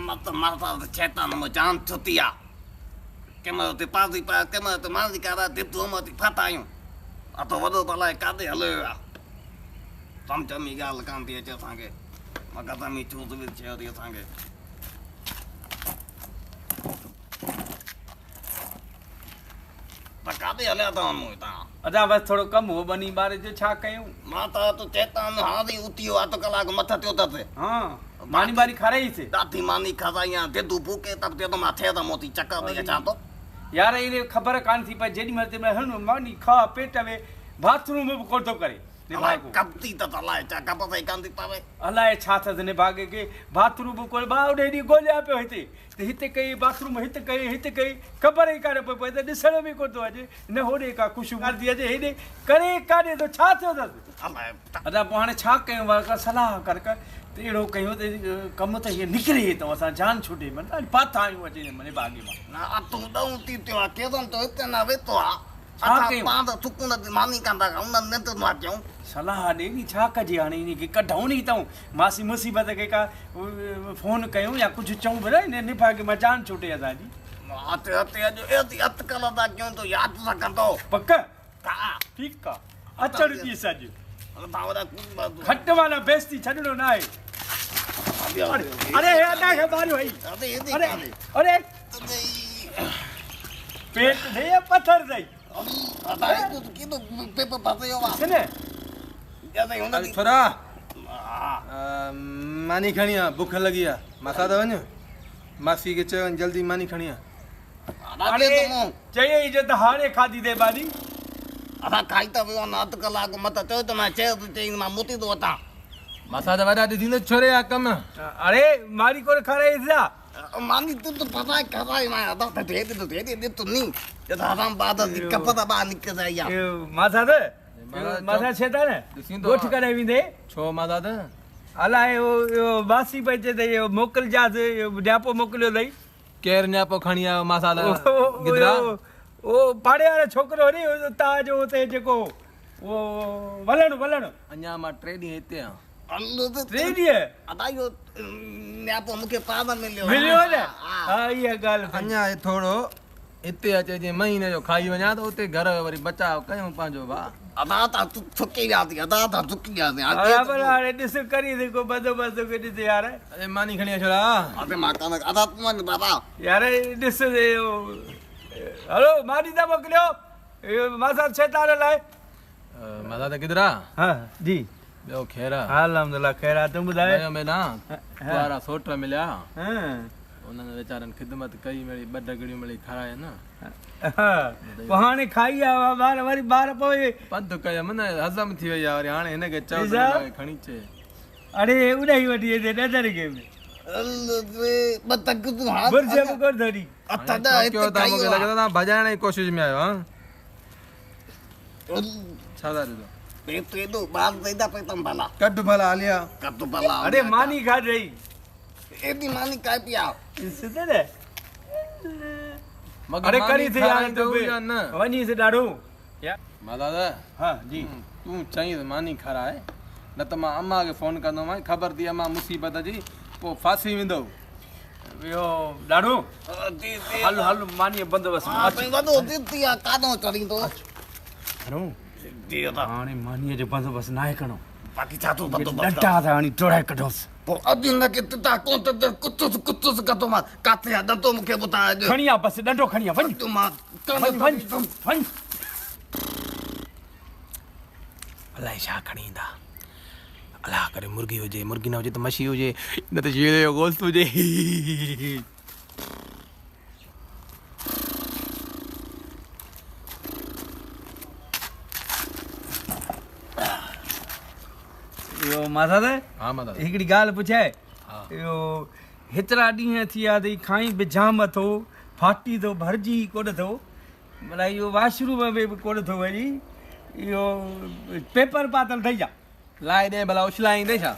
मत माता शैतान में जान छुतिया के मैं ते पासी पा के मैं तो मानी करा दे तो मत फटायूं आ तो वडो भला कादे हले समझमी गाल कान थी अचे असांखे मगर तमी चूस बि चयो थी असांखे त काॾे हलिया था वञूं हितां अदा बस थोड़ो कम हो बनी बारे जो छा कयूं मां त चेतान हारी उथियो अधु कलाक मथे थियो अथसि हाँ मानी बारी खाराई से ॾाढी मानी खाराई आहे दिदू फूके त थियो त मां थिए त मोती चकर ॾेई अचां थो यार ये खबर कान थी पर जेडी मरते में हन मानी खा पेट में बाथरूम में कोन थो करे कपती त अलाए छा कप सही कान थी पवे अलाए छा अथसि हिन भागे के बाथरूम कोन बा ओॾे ॾींहुं ॻोल्हिया पियो हिते त हिते कई बाथरूम हिते कई ख़बर ई कान्हे पई त ॾिसण में कोन थो अचे न होॾे का ख़ुशबू थी अचे हेॾे करे कान्हे थो छा थियो अथसि अदा पोइ हाणे छा कयूं सलाह कर त अहिड़ो कयूं त कमु त हीअ निकिरे थो असां जान छुटे मन पाता आहियूं अचे मने बाग़े मां न तूं ॾऊं थी थियो आहे केरनि तो हिते न वेठो आहे छा कयूं पाण त सुकून मानी कंदा उन निंड न अचूं सलाह ॾे नी छा कजे हाणे इनखे कढूं नी अथऊं मासी मुसीबत खे का फोन कयूं या कुझु चऊं भला इन निभा खे मां जान छुटे असांजी हते हते अॼु एॾी अटकल था कयूं तो यादि सां कंदो पक हा ठीकु आहे अचण जी सॼु तव्हां वॾा खट वाला बेस्ती छॾणो न आहे अरे अॾा खे मारियो हई अरे पेट थे या पत्थर अथई छोरा मानी खणी आ बुख लगी आ मासा त वञ मासी खे चयो जल्दी मानी खणी आ चई जो त हाणे खाधी दे बानी असां खाई त वियो न अधु कलाक मत चयो त मां चयो चई मां मोती थो वठां मासा त वॾा ॾिसी न छोरे आ कम अरे मारी कोन खाराई था मानी तू तो पता कराई मैं अदा तो दे तो नहीं जब हम बाद कपड़ा बा निकल जाया माथा छेता न गोठ करे विंदे छो माता त अलाए यो बासी पचे ते यो मोकल जास न्यापो मोकलियो लई केर न्यापो खणी आयो मासा गिदरा ओ पाड़े वाला छोकरो नी ताजो ते जेको वो वलण अन्या मा 3 ॾींहं हिते आ अदा यो न्यापो मुके पावन मिलियो न हां ये गाल अन्या थोड़ो इते अचे जे महीने जो खाई वञा त उते घर वरी बचाव कयूं पांजो बा अदा ता थुकी जाती अदा ता थुकी जाती बराबर हाणे ॾिस करी देखो बंदोबस्त के ॾिस यार अरे मानी खणी छोरा अबे माता अदा तुम बाबा यार ॾिस हेलो मानी दा मोकलियो मासा शैतान लाए माता त किधरा हां जी ॿियो खैरा अल्हम्दुलिल्लाह खैरा तुम ॿुधाए में ना द्वारा सोट मिलिया हां उन्हनि वीचारनि ख़िदमत कई मिली ॿ डगड़ियूं मिली खाराए न हाणे खाई आया ॿार वरी ॿार पोइ पंधु कयो मन हज़म थी वई आहे वरी हाणे हिनखे चओ खणी अचे अरे उॾाई वठी अचे नज़र खे बुर्ज में कोन धरी भॼाइण जी कोशिशि में आयो हा छा था ॾिसो पेटो बाल देदा पेटम भला कट भला हलिया कट भला अरे मानी खा रही एडी मानी काय पिया इससे ने अरे करी थी यार तो वनी से डाडू या दादा हां जी तू चाहिए मानी खराए न त मां अम्मा के फोन कंदो मां खबर थी अम्मा मुसीबत जी पो फांसी वेंदो यो डाडू हल मानी बंदोबस्त वदो दिती आ कादो चरींदो हरो जी दा हाणे मानी जो बंदोबस्त नाहे कनो बाकी छा तो बंदोबस्त डटा था हाणे टोड़ाए कढोस तो अभी न के ता कोन त कुछ कतो मा काथे आ दतो मुके बता खणिया बस डंडो खणिया वञ तू मा वञ अलाए छा खणींदा अलाह करे मुर्गी हुजे मुर्गी न हुजे त मछी हुजे न त शीरे जो गोश्त हुजे यो माता दे हां माता हिकड़ी गाल पुछाए यो हेतरा ॾींहं थी विया अथई खाई बि जाम थो फाटी थो भरिजी कोन थो भला इहो वाशरूम में बि कोन थो वञी इहो पेपर पातल ठही जा लाए ॾे भला उछलाईंदे छा